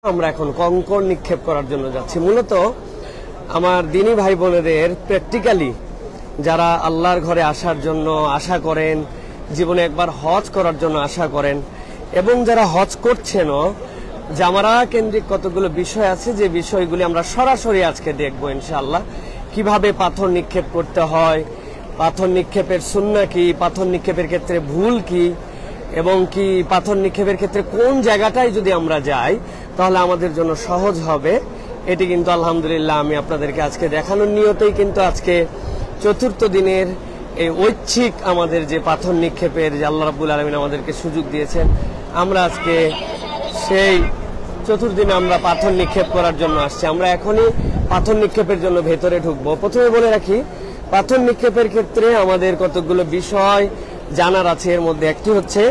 আমরা এখন কঙ্কর নিক্ষেপ করার জন্য যাচ্ছি। মূলত আমার দিনী ভাই বোনেদের প্র্যাকটিক্যালি যারা আল্লাহর ঘরে আসার জন্য আশা করেন, জীবনে একবার হজ করার জন্য আশা করেন, এবং যারা হজ করছেনও, জামারা কেন্দ্রিক কতগুলো বিষয় আছে যে বিষয়গুলি আমরা সরাসরি আজকে দেখবো ইনশাআল্লাহ। কিভাবে পাথর নিক্ষেপ করতে হয়, পাথর নিক্ষেপের সুন্নাহ কি, পাথর নিক্ষেপের ক্ষেত্রে ভুল কি, এবং কি পাথর নিক্ষেপের ক্ষেত্রে কোন জায়গাটায় যদি আমরা যাই তাহলে আমাদের জন্য সহজ হবে। এটি কিন্তু আলহামদুলিল্লাহ আমি আপনাদেরকে আজকে দেখানোর নিয়তেই কিন্তু আজকে চতুর্থ দিনের এই ঐচ্ছিক আমাদের যে পাথর নিক্ষেপের যে আল্লাহ রাব্বুল আলামিন আমাদেরকে সুযোগ দিয়েছেন, আমরা আজকে সেই চতুর্দিনে আমরা পাথর নিক্ষেপ করার জন্য আসছি। আমরা এখনই পাথর নিক্ষেপের জন্য ভেতরে ঢুকবো। প্রথমে বলে রাখি, পাথর নিক্ষেপের ক্ষেত্রে আমাদের কতগুলো বিষয় জানার আছে। এর মধ্যে একটি হচ্ছে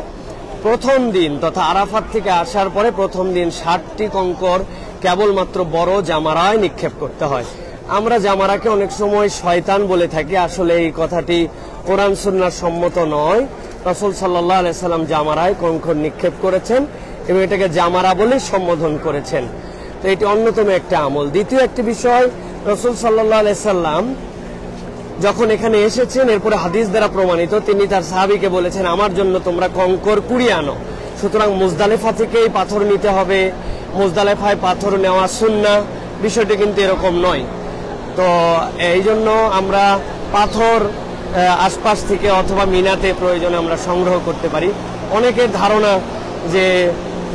প্রথম দিন তথা আরাফাত থেকে আসার পরে প্রথম দিন 60টি কঙ্কর কেবলমাত্র বড় জামারায় নিক্ষেপ করতে হয়। আমরা জামারাকে অনেক সময় শয়তান বলে থাকি, আসলে এই কথাটি কোরআন সুন্নাহ সম্মত নয়। রাসূল সাল্লাল্লাহু আলাইহি সাল্লাম জামারায় কঙ্কর নিক্ষেপ করেছেন এবং এটাকে জামারা বলে সম্বোধন করেছেন। তো এটি অন্যতম একটা আমল। দ্বিতীয় একটি বিষয়, রাসূল সাল্লাল্লাহু আলাইহি সাল্লাম যখন এখানে এসেছেন, এরপরে হাদিস দ্বারা প্রমাণিত, তিনি তার সাহাবীকে বলেছেন আমার জন্য তোমরা কঙ্কর কুড়িয়ে আনো। সুতরাং মুজদালিফা থেকেই পাথর নিতে হবে, মুজদালিফায় পাথর নেওয়া সুন্নাহ, বিষয়টি কিন্তু এরকম নয়। তো এই জন্য আমরা পাথর আশপাশ থেকে অথবা মিনাতে প্রয়োজনে আমরা সংগ্রহ করতে পারি। অনেকের ধারণা যে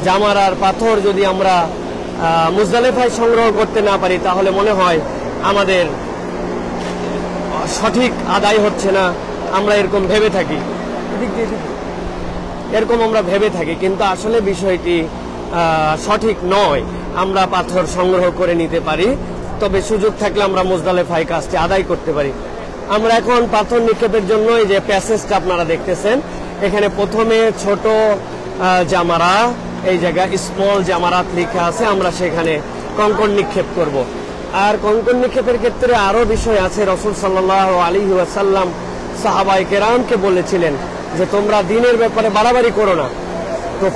জামারার পাথর যদি আমরা মুজদালিফায় সংগ্রহ করতে না পারি তাহলে মনে হয় আমাদের সঠিক আদায় হচ্ছে না, আমরা এরকম ভেবে থাকি, কিন্তু আসলে বিষয়টি সঠিক নয়। আমরা পাথর সংগ্রহ করে নিতে পারি, তবে সুযোগ থাকলে আমরা মুজদালিফায় কাজটি আদায় করতে পারি। আমরা এখন পাথর নিক্ষেপের জন্য এই যে প্যাসেজটা আপনারা দেখতেছেন, এখানে প্রথমে ছোট জামারা, এই জায়গায় স্মল জামারাত লেখা আছে, আমরা সেখানে কঙ্কর নিক্ষেপ করব। আর কঙ্কর নিক্ষেপের ক্ষেত্রে আরো বিষয় আছে। রাসূল সাল্লাল্লাহু আলাইহি ওয়াসাল্লাম সাহাবায়ে কেরামকে বলেছিলেন যে তোমরা দ্বীনের ব্যাপারে বাড়াবাড়ি করো না। তো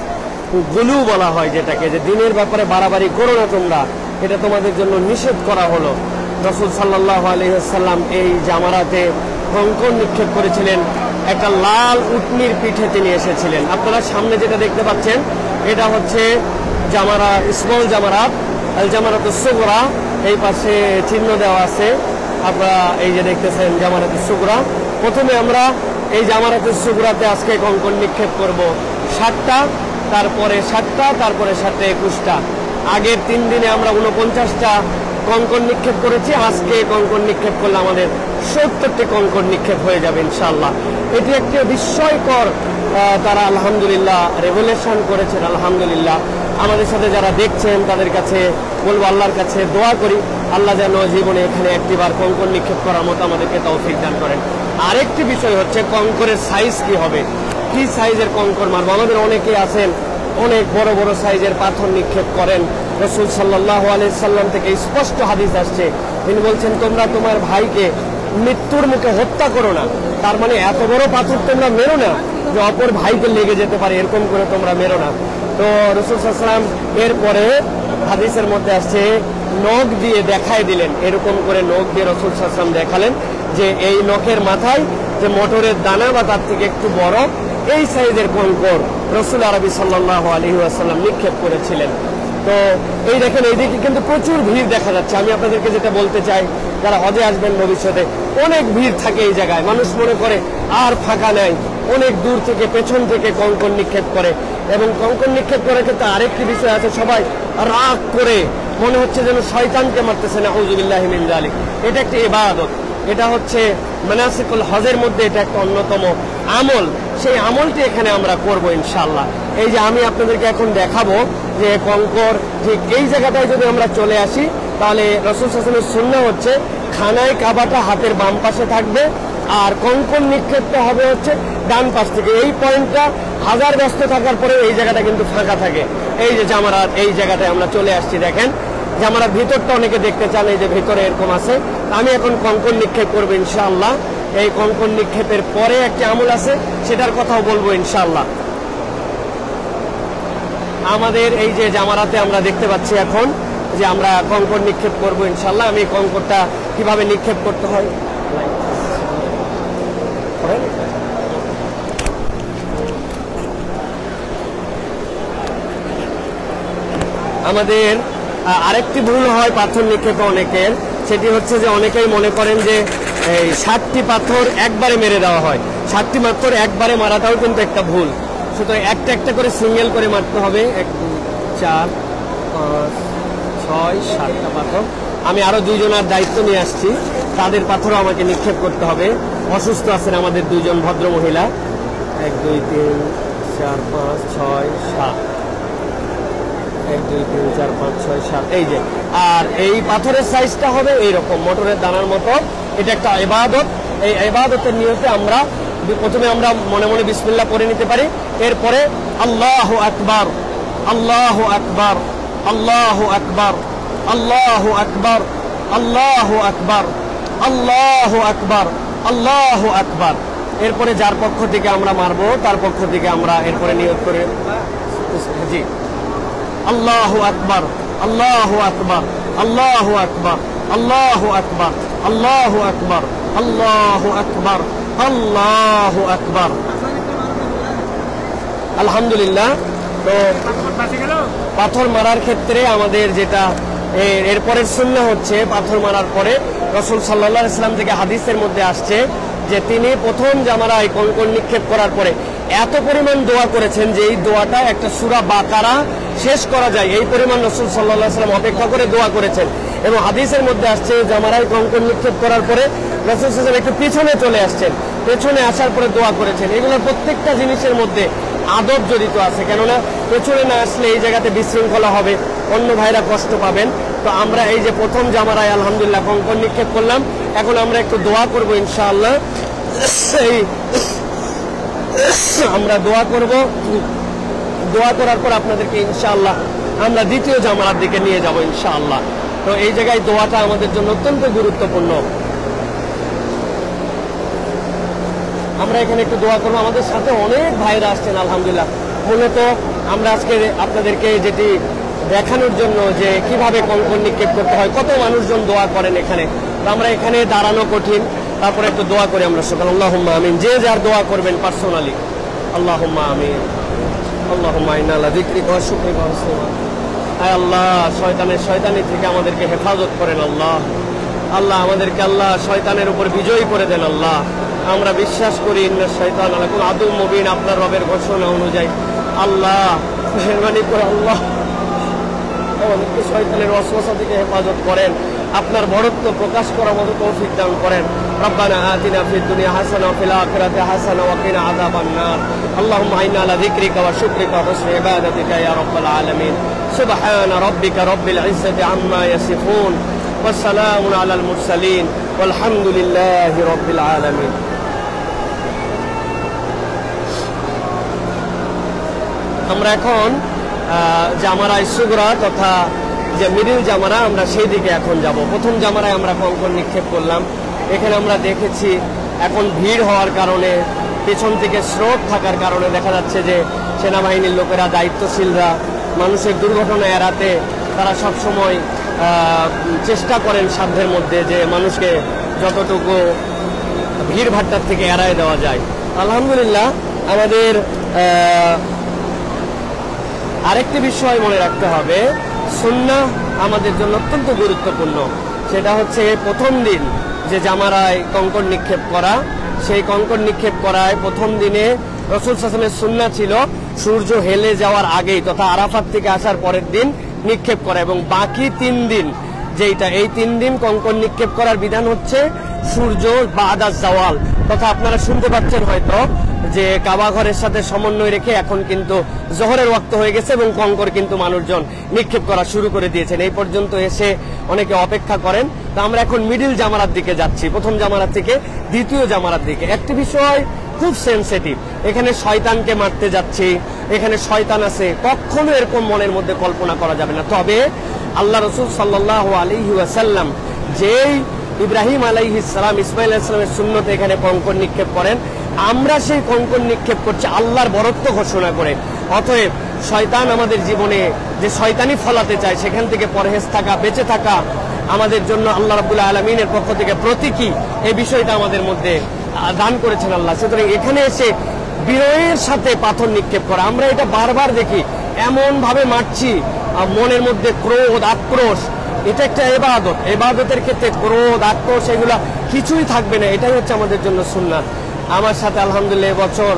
গুলু বলা হয় যেটাকে, যে দ্বীনের ব্যাপারে বাড়াবাড়ি করো না তোমরা, এটা তোমাদের জন্য নিষেধ করা হলো। রাসূল সাল্লাল্লাহু আলাইহি ওয়াসাল্লাম এই জামারাতে কঙ্কর নিক্ষেপ করেছিলেন। একটা লাল উটনির পিঠে তিনি এসেছিলেন। আপনারা সামনে যেটা দেখতে পাচ্ছেন এটা হচ্ছে জামারা, স্মল জামারাত, আল জামারাতুস সুগরা। এই পাশে চিহ্ন দেওয়া আছে, আপনারা এই যে দেখতেছেন জামারাতুস সুগরা। প্রথমে আমরা এই জামারাতুস সুগরাতে আজকে কঙ্কর নিক্ষেপ করব 60টা, তারপরে 7টা, তারপরে 7টা 21টা। আগের 3 দিনে আমরা 49টা কঙ্কর নিক্ষেপ করেছি। আজকে কঙ্কর নিক্ষেপ করলে আমাদের 70টি কঙ্কর নিক্ষেপ হয়ে যাবে ইনশাআল্লাহ। এটি একটি বিস্ময়কর, তারা আলহামদুলিল্লাহ রেভলিউশন করেছেন। আলহামদুলিল্লাহ আমাদের সাথে যারা দেখছেন তাদের কাছে বলবো, আল্লাহর কাছে দোয়া করি আল্লাহ যেন জীবনে এখানে একটিবার কঙ্কর নিক্ষেপ করার মতো আমাদেরকে তৌফিক দান করেন। আরেকটি বিষয় হচ্ছে কঙ্করের সাইজ কি হবে, কি সাইজের কঙ্কর মারবো। আমাদের অনেকে আছেন অনেক বড় বড় সাইজের পাথর নিক্ষেপ করেন। রাসূল সাল্লাল্লাহু আলাইহি সাল্লাম থেকে স্পষ্ট হাদিস আসছে, তিনি বলছেন তোমরা তোমার ভাইকে মৃত্যুর মুখে হত্যা করো না। তার মানে এত বড় পাথর তোমরা মেরো না যে অপর ভাইকে লেগে যেতে পারে, এরকম করে তোমরা মেরো না। তো রাসূল সাল্লাল্লাহু আলাইহি সাল্লাম এরপরে হাদিসের মধ্যে আসছে নখ দিয়ে দেখায় দিলেন, এরকম করে নখ দিয়ে রাসূল সাল্লাল্লাহু আলাইহি সাল্লাম দেখালেন যে এই নখের মাথায় যে মটরের দানা বা তার থেকে একটু বড় এই সাইজের কঙ্কর রাসূল আরবি সাল্লাল্লাহু আলাইহি ওয়াসাল্লাম নিক্ষেপ করেছিলেন। তো এই দেখেন, এইদিকে কিন্তু প্রচুর ভিড় দেখা যাচ্ছে। আমি আপনাদেরকে যেটা বলতে চাই, যারা হজে আসবেন ভবিষ্যতে, অনেক ভিড় থাকে এই জায়গায়। মানুষ মনে করে আর ফাঁকা নেই, অনেক দূর থেকে পেছন থেকে কঙ্কর নিক্ষেপ করে। এবং কঙ্কর নিক্ষেপ করার ক্ষেত্রে আরেকটি বিষয় আছে, সবাই রাগ করে মনে হচ্ছে যেন শয়তানকে মারতেছে, নাউযুবিল্লাহি মিন যালিক। এটা একটি ইবাদত, এটা হচ্ছে মানাসিকুল হজের মধ্যে এটা একটা অন্যতম আমল। সেই আমলটি এখানে আমরা করব ইনশাআল্লাহ। এই যে আমি আপনাদেরকে এখন দেখাবো যে কঙ্কর ঠিক এই জায়গাটায় যদি আমরা চলে আসি তাহলে রাসূল সাল্লাল্লাহু আলাইহি ওয়াসাল্লামের সুন্নাহ হচ্ছে খানায় কাবাটা হাতের বাম পাশে থাকবে আর কঙ্কর নিক্ষেপটা হবে হচ্ছে ডান পাশ থেকে। এই পয়েন্টটা হাজার ব্যস্ত থাকার পরে এই জায়গাটা কিন্তু ফাঁকা থাকে। এই যে জামারাত, এই জায়গাটায় আমরা চলে আসছি, দেখেন জামারাত ভিতরটা অনেকে দেখতে চান, এই যে ভিতরে এরকম আছে। আমি এখন কঙ্কর নিক্ষেপ করবো ইনশাআল্লাহ। এই কঙ্কর নিক্ষেপের পরে একটি আমল আছে, সেটার কথাও বলবো ইনশাআল্লাহ। আমাদের এই যে জামারাতে আমরা দেখতে পাচ্ছি এখন যে আমরা কঙ্কর নিক্ষেপ করব ইনশাল্লাহ। আমি কঙ্করটা কিভাবে নিক্ষেপ করতে হয় আমাদের আরেকটি ভুল হয় পাথর নিক্ষেপে অনেকের, সেটি হচ্ছে যে অনেকেই মনে করেন যে এই 60টি পাথর একবারে মেরে দেওয়া হয়। 60টি পাথর একবারে মারাটাও কিন্তু একটা ভুল। সুতরাং একটা একটা করে সিঙ্গেল করে মারতে হবে। 1 2 4 5 6 7টা পাথর। আমি আরো দুইজনের দায়িত্ব নিয়ে আসছি, তাদের পাথরও আমাকে নিক্ষেপ করতে হবে। অসুস্থ আছেন আমাদের দুইজন ভদ্র মহিলা। 1 2 3 4 5 6 7 1 2 3 4 5 6 7 এই যে। আর এই পাথরের সাইজটা হবে এইরকম মটরের দানার মতো। এটা একটা ইবাদত। এই ইবাদতের নিয়তে আমরা প্রথমে আমরা মনে মনে বিসমিল্লাহ পড়ে নিতে পারি। এরপরে আল্লাহু আকবার, আল্লাহু আকবার, আল্লাহু আকবার, আল্লাহু আকবার, আল্লাহু আকবার, আল্লাহু আকবার, আল্লাহু আকবার। এরপরে যার পক্ষ থেকে আমরা মারবো তার পক্ষ থেকে আমরা এরপরে নিয়ত করে জি আল্লাহু আকবার, আল্লাহু আকবার, আল্লাহু আকবার, আল্লাহু আকবার, আল্লাহু আকবার, আল্লাহু আকবার, আল্লাহু আকবার। আলহামদুলিল্লাহ। তো পাথর মারার ক্ষেত্রে আমাদের যেটা এরপরের সুন্নাহ হচ্ছে, পাথর মারার পরে রাসূল সাল্লাল্লাহু আলাইহি ওয়াসাল্লাম থেকে হাদিসের মধ্যে আসছে যে তিনি প্রথম জামারায় কঙ্কর নিক্ষেপ করার পরে এত পরিমাণ দোয়া করেছেন যে এই দোয়াটা একটা সূরা বাকারা শেষ করা যায় এই পরিমাণ রাসূল সাল্লাল্লাহু আলাইহি ওয়াসাল্লাম অপেক্ষা করে দোয়া করেছেন। এবং হাদিসের মধ্যে আসছে জামারায় কঙ্কর নিক্ষেপ করার পরে রাসূল সাল্লাল্লাহু আলাইহি ওয়াসাল্লাম একটু পিছনে চলে আসছেন, পেছনে আসার পরে দোয়া করেছেন। এগুলোর প্রত্যেকটা জিনিসের মধ্যে আদব জড়িত আছে, কেননা পেছনে না আসলে এই জায়গাতে বিশৃঙ্খলা হবে, অন্য ভাইরা কষ্ট পাবেন। তো আমরা এই যে প্রথম জামারায় আলহামদুলিল্লাহ কঙ্কর নিক্ষেপ করলাম, এখন আমরা একটু দোয়া করব ইনশাআল্লাহ। আমরা দোয়া করব, দোয়া করার পর আপনাদেরকে ইনশাআল্লাহ আমরা দ্বিতীয় জামারার দিকে নিয়ে যাব ইনশাআল্লাহ। তো এই জায়গায় দোয়াটা আমাদের জন্য অত্যন্ত গুরুত্বপূর্ণ। আমরা এখানে একটু দোয়া করবো। আমাদের সাথে অনেক ভাইরা আসছেন আলহামদুলিল্লাহ। মূলত আমরা আজকে আপনাদেরকে যেটি দেখানোর জন্য যে কিভাবে কঙ্কর নিক্ষেপ করতে হয়, কত মানুষজন দোয়া করেন এখানে। তো আমরা এখানে দাঁড়ানো কঠিন, তারপরে একটু দোয়া করি আমরা সকাল। আল্লাহুম্মা আমিন। যে যার দোয়া করবেন পার্সোনালি। আল্লাহুম্মা আমিন, আল্লাহুম্মা ইন্না আলা যিকরিকা ওয়া শুকরিকা ওয়া হুসনি ইবাদাতিক। আয় আল্লাহ, শয়তানি থেকে আমাদেরকে হেফাজত করেন আল্লাহ। আল্লাহ আমাদেরকে আল্লাহ শয়তানের উপর বিজয়ী করে দেন আল্লাহ। আমরা বিশ্বাস করি ইন্না শাইতান লাকুম আদুউম মুবিন, আপনার রবের ঘোষণা অনুযায়ী। আল্লাহ মেহেরবানি করে আল্লাহ আমাদেরকে শয়তানের ওয়াসওয়াসা থেকে হেফাজত করেন, আপনার বড়ত্ব প্রকাশ করার মতো তৌফিক দান করেন। রব্বানা আতিনা ফিদ দুনিয়া হাসানা ওয়া ফিল আখিরাতি হাসানা ওয়া কিনা আযাবান নার। আল্লাহুম্মা ইন্না আলা যিকরিকা ওয়া শুকরিকা ওয়া হুসনি ইবাদাতিকা ইয়া রাব্বাল আলামিন। সুবহানা রাব্বিকা রাব্বিল ইজ্জাতি আম্মা ইয়াসিফুন ওয়া সালামুন আলাল মুরসালিন ওয়াল হামদুলিল্লাহি রাব্বিল আলামিন। আমরা এখন জামারায় সুগরা তথা যে মিডিল জামারা, আমরা সেই দিকে এখন যাব। প্রথম জামারায় আমরা কঙ্কর নিক্ষেপ করলাম। এখানে আমরা দেখেছি এখন ভিড় হওয়ার কারণে, পেছন থেকে স্রোত থাকার কারণে দেখা যাচ্ছে যে সেনাবাহিনীর লোকেরা, দায়িত্বশীলরা মানুষের দুর্ঘটনা এড়াতে তারা সবসময় চেষ্টা করেন সাধ্যের মধ্যে যে মানুষকে যতটুকু ভিড় ভাট্টার থেকে এড়ায় দেওয়া যায়। আলহামদুলিল্লাহ। আমাদের আরেকটি বিষয় মনে রাখতে হবে, সুন্নাহ আমাদের জন্য অত্যন্ত গুরুত্বপূর্ণ। সেটা হচ্ছে প্রথম দিন যে জামারায় কঙ্কর নিক্ষেপ করা, সেই কঙ্কর নিক্ষেপ করায় প্রথম দিনে রাসূল সাল্লাল্লাহু আলাইহি ওয়াসাল্লামের সুন্নাহ ছিল সূর্য হেলে যাওয়ার আগেই তথা আরাফাত থেকে আসার পরের দিন নিক্ষেপ করা, এবং বাকি 3 দিন যেটা এই 3 দিন কঙ্কর নিক্ষেপ করার বিধান হচ্ছে সূর্য বাদা জাওয়াল। তথা আপনারা শুনতে পাচ্ছেন হয়তো যে কাবা ঘরের সাথে সমন্বয় রেখে এখন কিন্তু জোহরের ওয়াক্ত হয়ে গেছে এবং কঙ্কর কিন্তু মানুষজন নিক্ষেপ করা শুরু করে দিয়েছেন। এই পর্যন্ত এসে অনেকে অপেক্ষা করেন। তো আমরা এখন মিডিল জামারার দিকে যাচ্ছি, প্রথম জামারাত থেকে দ্বিতীয় জামারার দিকে। একটি বিষয় খুব সেনসিটিভ, এখানে শয়তানকে মারতে যাচ্ছি, এখানে শয়তান আছে, কখনো এরকম মনের মধ্যে কল্পনা করা যাবে না। তবে আল্লাহ রাসূল সাল্লাল্লাহু আলাইহি ওয়াসাল্লাম যেই ইব্রাহিম আলাইহিস সালাম, ইসমাঈল আলাইহিস সালামের সুন্নতে এখানে কঙ্কর নিক্ষেপ করেন, আমরা সেই কঙ্কর নিক্ষেপ করছি আল্লাহর বরত্ব ঘোষণা করে। অতএব শয়তান আমাদের জীবনে যে শয়তানি ফলাতে চায় সেখান থেকে পরহেজ থাকা, বেঁচে থাকা আমাদের জন্য আল্লাহ রাব্বুল আলামিনের পক্ষ থেকে প্রতীকী এই বিষয়টা আমাদের মধ্যে দান করেছেন আল্লাহ। সুতরাং এখানে এসে বিনয়ের সাথে পাথর নিক্ষেপ করা, আমরা এটা বারবার দেখি, এমন ভাবে মারছি মনের মধ্যে ক্রোধ আক্রোশ, এটা একটা ইবাদত। ইবাদতের ক্ষেত্রে ক্রোধ আক্রোশ এগুলা কিছুই থাকবে না, এটাই হচ্ছে আমাদের জন্য সুন্নাত। আমার সাথে আলহামদুলিল্লাহ এবছর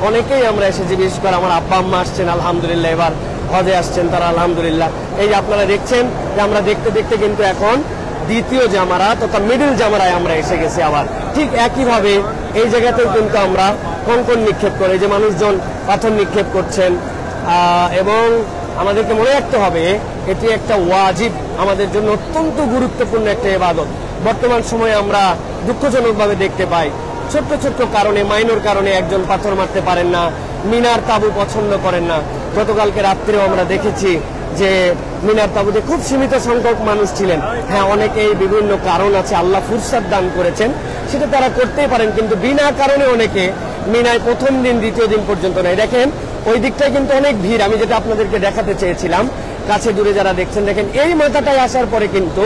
অনেকেই আমরা এসেছি, বিশেষ করে আমার আব্বা আম্মা আসছেন আলহামদুলিল্লাহ, এবার হজে আসছেন তারা আলহামদুলিল্লাহ। এই যে আপনারা দেখছেন যে আমরা দেখতে দেখতে কিন্তু এখন দ্বিতীয় জামারাত অর্থাৎ মিডল জামারায় আমরা এসে গেছি। আবার ঠিক একইভাবে এই জায়গাতেও কিন্তু আমরা কঙ্কন নিক্ষেপ করে যে মানুষজন পাথর নিক্ষেপ করছেন, এবং আমাদেরকে মনে রাখতে হবে এটি একটা ওয়াজিব, আমাদের জন্য অত্যন্ত গুরুত্বপূর্ণ একটা ইবাদত। বর্তমান সময়ে আমরা দুঃখজনকভাবে দেখতে পাই ছোট্ট ছোট্ট কারণে, মাইনর কারণে একজন পাথর মারতে পারেন না, মিনার তাবু পছন্দ করেন না। গতকালকে রাত্রেও আমরা দেখেছি যে মিনার তাবুতে খুব সীমিত সংখ্যক মানুষ ছিলেন। হ্যাঁ, অনেকেই বিভিন্ন কারণ আছে, আল্লাহ ফুরসাত দান করেছেন, সেটা তারা করতেই পারেন, কিন্তু বিনা কারণে অনেকে মিনায় প্রথম দিন দ্বিতীয় দিন পর্যন্ত নেই। দেখেন ওই দিকটায় কিন্তু অনেক ভিড়, আমি যেটা আপনাদেরকে দেখাতে চেয়েছিলাম, কাছে দূরে যারা দেখছেন দেখেন এই মাথাটায় আসার পরে কিন্তু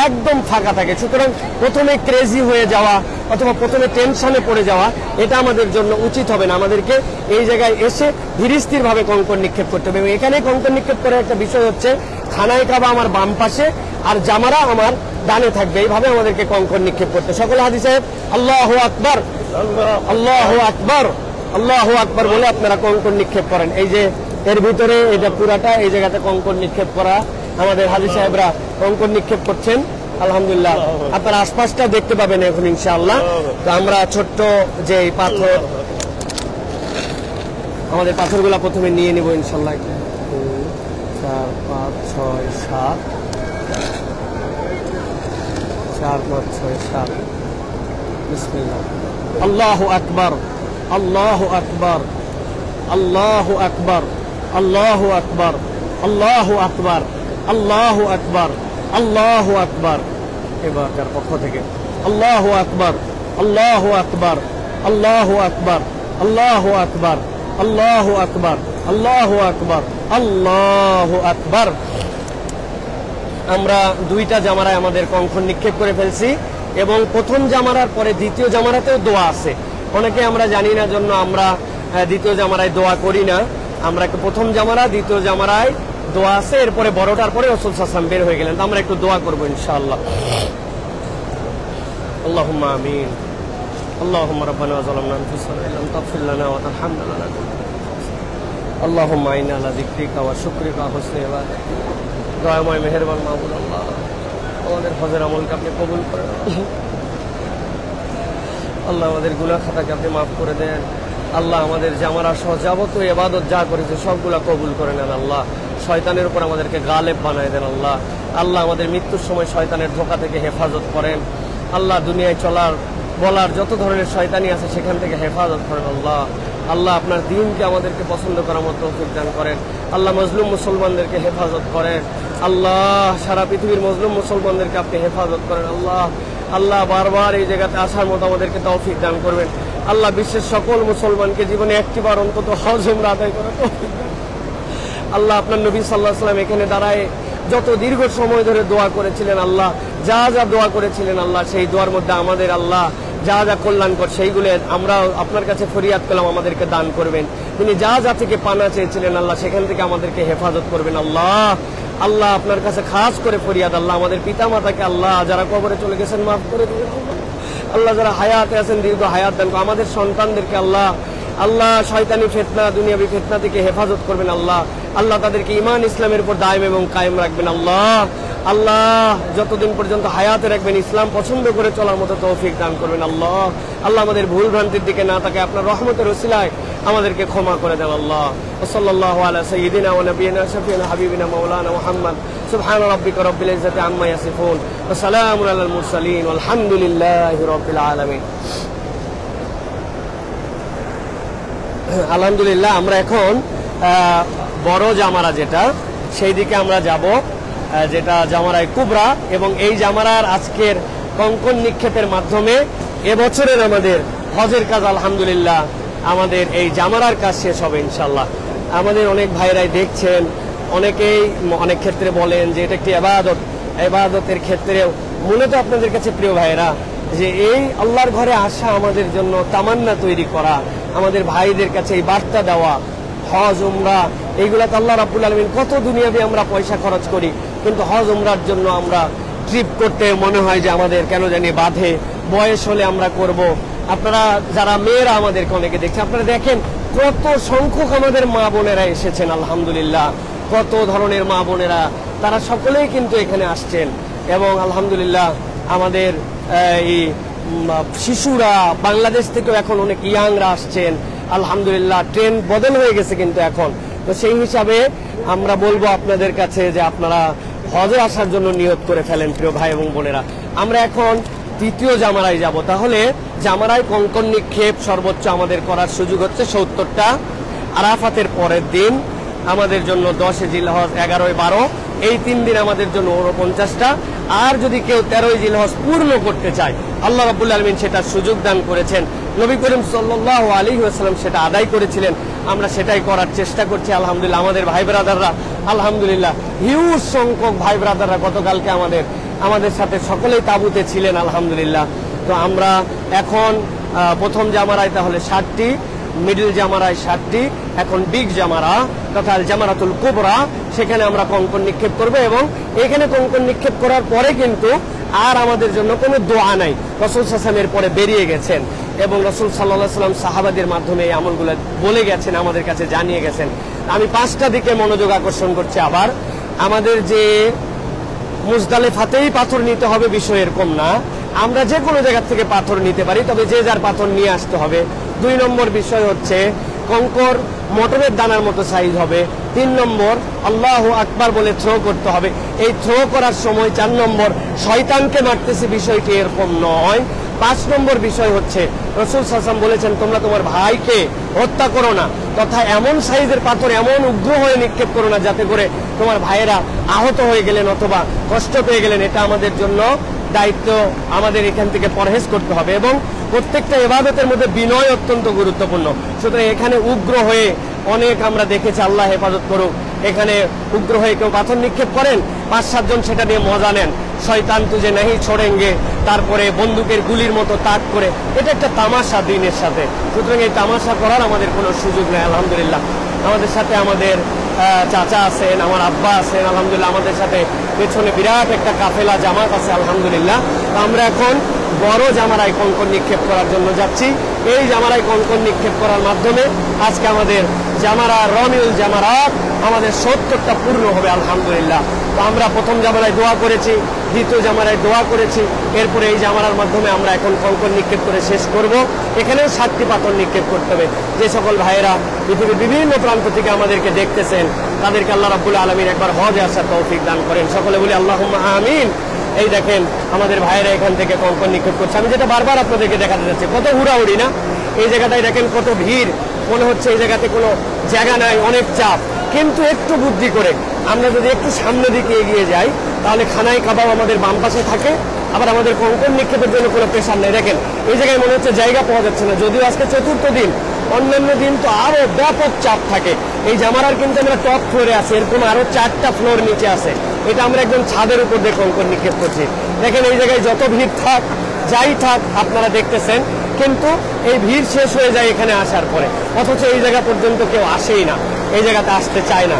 একদম ফাঁকা থাকে। সুতরাং প্রথমে ক্রেজি হয়ে যাওয়া অথবা প্রথমে টেনশনে পড়ে যাওয়া এটা আমাদের জন্য উচিত হবে না। আমাদেরকে এই জায়গায় এসে ধীরস্থির ভাবে কঙ্কন নিক্ষেপ করতে হবে। এখানে কঙ্কন নিক্ষেপ করার একটা বিষয় হচ্ছে খানায় কাবা আমার বাম পাশে আর জামারা আমার ডানে থাকবে, এইভাবে আমাদেরকে কঙ্কন নিক্ষেপ করতে। সকল হাজি সাহেব আল্লাহু আকবার, আল্লাহু আকবার, আল্লাহু আকবার বলে আপনারা কঙ্কন নিক্ষেপ করেন। এই যে এর ভিতরে এটা পুরাটা এই জায়গাতে কঙ্কন নিক্ষেপ করা, আমাদের হাজি সাহেবরা কঙ্কন নিক্ষেপ করছেন আলহামদুলিল্লাহ। আপনারা আশপাশটা দেখতে পাবেন এখন ইনশাআল্লাহ। তো আমরা ছোট্ট যে পাথর, আমাদের পাথরগুলা প্রথমে নিয়ে নিব ইনশাআল্লাহ। 4 5 6 7 4 5 6 7 বিসমিল্লাহ। আল্লাহু আকবার, আল্লাহু আকবার, আল্লাহু আকবার, আল্লাহু আকবার, আল্লাহু আকবার, আল্লাহু আকবার, আল্লাহু আকবার। এবার তার পক্ষ থেকে আল্লাহু আকবার, আল্লাহু আকবার, আল্লাহু আকবার, আল্লাহু আকবার, আল্লাহু আকবার, আল্লাহু আকবার, আল্লাহু আকবার। আমরা দুইটা জামারায় আমাদের কঙ্কন নিক্ষেপ করে ফেলছি, এবং প্রথম জামারার পরে দ্বিতীয় জামারাতেও দোয়া আছে। অনেকে আমরা জানি না জন্য আমরা দ্বিতীয় জামারায় দোয়া করি না। আমরা প্রথম জামারা দ্বিতীয় জামারায় দোয়া আছে, এরপরে বড়টার পরে রাসূল সাল্লাল্লাহু আলাইহি ওয়াসাল্লাম বের হয়ে গেলেন। তো আমরা একটু দোয়া করবো ইনশাআল্লাহ। আল্লাহুম্মা আমিন। আল্লাহুম্মা রাব্বানা যালামনা আনফুসানা ওয়া লাম তাগফির লানা ওয়া তারহামনা লানাকুন্না মিনাল খাসিরিন। আল্লাহুম্মা ইন্না আলা যিকরিকা ওয়া শুকরিকা ওয়া হুসনি ইবাদাতিক। দয়াময় মেহেরবান মাবুদ আল্লাহ, আমাদের হজের আমলকে আপনি কবুল করেন। আল্লাহ আমাদের গুনাহ খাতাকে আপনি মাফ করে দেন। আল্লাহ আমাদের জামারা সহ যাবতীয় ইবাদত যা করেছে সবগুলা কবুল করে নেন। আল্লাহ শয়তানের উপর আমাদেরকে গালেব বানায় দেন। আল্লাহ আল্লাহ আমাদের মৃত্যুর সময় শয়তানের ধোঁকা থেকে হেফাজত করেন। আল্লাহ দুনিয়ায় চলার বলার যত ধরনের শয়তানি আছে সেখান থেকে হেফাজত করেন। আল্লাহ আল্লাহ আপনার দ্বীনকে আমাদেরকে পছন্দ করার মতো তৌফিক দান করেন। আল্লাহ মজলুম মুসলমানদেরকে হেফাজত করেন। আল্লাহ সারা পৃথিবীর মজলুম মুসলমানদেরকে আপনি হেফাজত করেন। আল্লাহ আল্লাহ বারবার এই জায়গাতে আসার মতো আমাদেরকে তৌফিক দান করবেন। আল্লাহ বিশ্বের সকল মুসলমানকে জীবনে একটিবার অন্তত হজ উমরা আদায় করার তৌফিক দান। আল্লাহ আপনার নবী সাল্লাল্লাহু আলাইহি ওয়াসাল্লাম এখানে দাঁড়ায় যত দীর্ঘ সময় ধরে দোয়া করেছিলেন, আল্লাহ যা যা দোয়া করেছিলেন, আল্লাহ সেই দোয়ার মধ্যে আমাদের আল্লাহ যা যা কল্যাণকর সেইগুলো আমরা আপনার কাছে ফরিয়াদ করলাম, আমাদেরকে দান করবেন। তিনি যা যা থেকে পানা চেয়েছিলেন আল্লাহ সেখান থেকে আমাদেরকে হেফাজত করবেন। আল্লাহ আল্লাহ আপনার কাছে খাস করে ফরিয়াদ, আল্লাহ আমাদের পিতা মাতাকে আল্লাহ যারা কবরে চলে গেছেন মাফ করে দিবেন। আল্লাহ যারা হায়াতে আছেন দীর্ঘ হায়াত দান করুন। আমাদের সন্তানদেরকে আল্লাহ আল্লাহ শয়তানি ফিতনা দুনিয়াবী ফিতনা থেকে হেফাজত করবেন। আল্লাহ আল্লাহ তাদেরকে ঈমান ইসলামের উপর দায়েম এবং কায়েম রাখবেন। আল্লাহ আল্লাহ যতদিন পর্যন্ত হায়াতে রাখবেন ইসলাম পছন্দ করে চলার মতো তৌফিক দান করবেন। আল্লাহ আল্লাহ আমাদের ভুল ভ্রান্তির দিকে না তাকে আপনার রহমতের ওসিলায় আমাদেরকে ক্ষমা করে দেন। আল্লাহ সাল্লাল্লাহু আলা সাইয়্যিদিনা ওয়া নাবিয়িনা শাফিনা হাবিবিনা মাওলানা মুহাম্মদ সুবহান রাব্বিকা রাব্বিল ইজ্জাতি আম্মা ইয়াসিফুন ওয়া সালামুন আলাল মুরসালিন ওয়াল হামদুলিল্লাহি রাব্বিল আলামিন। আলহামদুলিল্লাহ আমরা এখন বড় জামারা যেটা সেই দিকে আমরা যাব, যেটা জামারায় কুবরা, এবং এই জামারার আজকের কঙ্কন নিক্ষেপের মাধ্যমে এবছরের আমাদের হজের কাজ আলহামদুলিল্লাহ আমাদের এই জামারার কাজ শেষ হবে ইনশাল্লাহ। আমাদের অনেক ভাইরাই দেখছেন, অনেকেই অনেক ক্ষেত্রে বলেন যে এটা একটি ইবাদত। ইবাদতের ক্ষেত্রেও মূলত আপনাদের কাছে প্রিয় ভাইরা যে এই আল্লাহর ঘরে আসা আমাদের জন্য তামান্না তৈরি করা, আমাদের ভাইদের কাছে এই বার্তা দেওয়া, হজ উমরা এইগুলাতে আল্লাহ রাব্বুল আলামিন কত দুনিয়াবি আমরা পয়সা খরচ করি, কিন্তু হজ উমরার জন্য আমরা ট্রিপ করতে মনে হয় যে আমাদের কেন জানি বাধে, বয়স হলে আমরা করব। আপনারা যারা মেয়েরা আমাদেরকে অনেকে দেখছেন, আপনারা দেখেন কত সংখ্যক আমাদের মা বোনেরা এসেছেন, আলহামদুলিল্লাহ কত ধরনের মা বোনেরা, তারা সকলেই কিন্তু এখানে আসছেন। এবং আলহামদুলিল্লাহ আমাদের এই শিশুরা বাংলাদেশ থেকেও এখন অনেক ইয়াংরা আসছেন, আলহামদুলিল্লাহ ট্রেন্ড বদল হয়ে গেছে কিন্তু এখন। তো সেই হিসাবে আমরা বলবো আপনাদের কাছে যে আপনারা হজে আসার জন্য নিয়ত করে ফেলেন প্রিয় ভাই এবং বোনেরা। আমরা এখন তৃতীয় জামারায় যাব। তাহলে জামারায় কঙ্কন নিক্ষেপ সর্বোচ্চ আমাদের করার সুযোগ হচ্ছে 70টা। আরাফাতের পরের দিন আমাদের জন্য 10 জিলহজ, 11, 12 এই 3 দিন আমাদের জন্য 49টা। আর যদি কেউ 13 জিলহজ পূর্ণ করতে চায়, আল্লাহ রাব্বুল আলামিন সেটা সুযোগ দান করেছেন। নবী করিম সাল্লাল্লাহু আলাইহি ওয়াসাল্লাম সেটা আদায় করেছিলেন, আমরা সেটাই করার চেষ্টা করছি। আলহামদুলিল্লাহ আমাদের ভাই ব্রাদাররা, আলহামদুলিল্লাহ হিউজ সংখ্যক ভাই ব্রাদাররা গতকালকে আমাদের সাথে সকলেই তাঁবুতে ছিলেন, আলহামদুলিল্লাহ। তো আমরা এখন প্রথম জামারায় তাহলে 60টি, মিডল জামারায় 60টি, এখন বিগ জামারা তথা জামারাতুল কুবরা, সেখানে আমরা কঙ্কন নিক্ষেপ করব। এবং এখানে কঙ্কন নিক্ষেপ করার পরে কিন্তু আর আমাদের জন্য কোনো দোয়া নাই। রাসূল সাল্লাল্লাহু আলাইহি ওয়াসাল্লামের পরে বেরিয়ে গেছেন এবং রাসূল সাল্লাল্লাহু আলাইহি ওয়াসাল্লাম সাহাবাদের মাধ্যমে এই আমলগুলো বলে গেছেন, আমাদের কাছে জানিয়ে গেছেন। আমি 5টা দিকে মনোযোগ আকর্ষণ করছি। আবার আমাদের যে মুজদালিফাতেই পাথর নিতে হবে বিষয় এরকম না, আমরা যে কোনো জায়গা থেকে পাথর নিতে পারি, তবে যে যার পাথর নিয়ে আসতে হবে। 2 নম্বর বিষয় হচ্ছে কঙ্কর মটরের দানার মতো সাইজ হবে। 3 নম্বর আল্লাহু আকবার বলে থ্রো করতে হবে। এই থ্রো করার সময় 4 নম্বর শয়তানকে মারতেছে বিষয়টি এরকম নয়। 5 নম্বর বিষয় হচ্ছে রাসূল সাল্লাল্লাহু আলাইহি ওয়াসাল্লাম বলেছেন তোমরা তোমার ভাইকে হত্যা করো না, তথা এমন সাইজের পাথর এমন উগ্র হয়ে নিক্ষেপ করো না যাতে করে তোমার ভাইয়েরা আহত হয়ে গেলেন অথবা কষ্ট পেয়ে গেলেন। এটা আমাদের জন্য দায়িত্ব, আমাদের এখান থেকে পরহেজ করতে হবে। এবং প্রত্যেকটা ইবাদতের মধ্যে বিনয় অত্যন্ত গুরুত্বপূর্ণ। সুতরাং এখানে উগ্র হয়ে অনেক আমরা দেখেছি, আল্লাহ হেফাজত করুক, এখানে উগ্র হয়ে কেউ পাথর নিক্ষেপ করেন, 5-7 জন সেটা নিয়ে মজা নেন, শয়তান তুজে নাহি ছোড়েঙ্গে, তারপরে বন্দুকের গুলির মতো তাক করে, এটা একটা তামাশা দিনের সাথে। সুতরাং এই তামাশা করার আমাদের কোনো সুযোগ নেই। আলহামদুলিল্লাহ আমাদের সাথে আমাদের চাচা আছেন, আমার আব্বা আছেন, আলহামদুলিল্লাহ আমাদের সাথে পেছনে বিরাট একটা কাফেলা জামাত আছে, আলহামদুলিল্লাহ। তো আমরা এখন বড় জামারায় কঙ্কন নিক্ষেপ করার জন্য যাচ্ছি। এই জামারায় কঙ্কন নিক্ষেপ করার মাধ্যমে আজকে আমাদের জামারা রমিউল জামারাত আমাদের 70টা পূর্ণ হবে, আলহামদুলিল্লাহ। তো আমরা প্রথম জামারায় দোয়া করেছি, দ্বিতীয় জামারায় দোয়া করেছি, এরপরে এই জামারার মাধ্যমে আমরা এখন কঙ্কন নিক্ষেপ করে শেষ করব। এখানেও 7টি পাথর নিক্ষেপ করতে হবে। যে সকল ভাইয়েরা পৃথিবীর বিভিন্ন প্রান্ত থেকে আমাদেরকে দেখতেছেন, তাদেরকে আল্লাহ রাব্বুল আলামিন একবার হজে আসার তৌফিক দান করেন। সকলে বলি আল্লাহুম্মা আমিন। এই দেখেন আমাদের ভাইয়েরা এখান থেকে কঙ্কন নিক্ষেপ করছে। আমি যেটা বারবার আপনাদেরকে দেখাতে যাচ্ছি, কত হুড়াহুড়ি না এই জায়গাটায়, দেখেন কত ভিড়, মনে হচ্ছে এই জায়গাতে কোনো জায়গা নাই, অনেক চাপ। কিন্তু একটু বুদ্ধি করে আমরা যদি একটু সামনের দিকে এগিয়ে যাই, তাহলে খানায় কাবাব আমাদের বাম পাশে থাকে, আবার আমাদের কঙ্কন নিক্ষেপের জন্য কোনো প্রেশার নেই। দেখেন এই জায়গায় মনে হচ্ছে জায়গা পাওয়া যাচ্ছে না, যদিও আজকে 4র্থ দিন, অন্যান্য দিন তো আরো ব্যাপক চাপ থাকে। এই জামারার কিন্তু আমরা টপ ফ্লোরে আছি, এরকম আরো 4টা ফ্লোর নিচে আছে। এটা আমরা একদম ছাদের উপর দিয়ে কঙ্কন নিক্ষেপ করছি। দেখেন এই জায়গায় যত ভিড় থাক, যাই থাক, আপনারা দেখতেছেন, কিন্তু এই ভিড় শেষ হয়ে যায় এখানে আসার পরে, অথচ এই জায়গা পর্যন্ত কেউ আসেই না, এই জায়গাতে আসতে চায় না।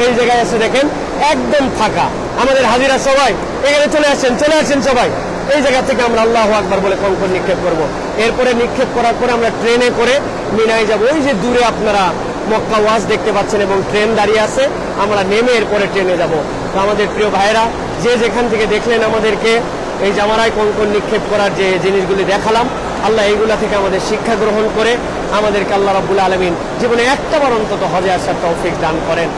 এই জায়গায় এসে দেখেন একদম ফাঁকা। আমাদের হাজিরা সবাই এখানে চলে আসেন সবাই। এই জায়গা থেকে আমরা আল্লাহু আকবার বলে কঙ্কন নিক্ষেপ করব। এরপরে নিক্ষেপ করার পরে আমরা ট্রেনে করে মিনায় যাব। ওই যে দূরে আপনারা মক্কা ওয়াজ দেখতে পাচ্ছেন এবং ট্রেন দাঁড়িয়ে আছে, আমরা নেমে এরপরে ট্রেনে যাব। তো আমাদের প্রিয় ভাইয়েরা, যে যেখান থেকে দেখলেন আমাদেরকে এই জামারায় কঙ্কন নিক্ষেপ করার যে জিনিসগুলি দেখালাম, আল্লাহ এইগুলা থেকে আমাদের শিক্ষা গ্রহণ করে আমাদেরকে আল্লাহ রাব্বুল আলামিন জীবনে একটাবার অন্তত হজে আসার তৌফিক দান করেন।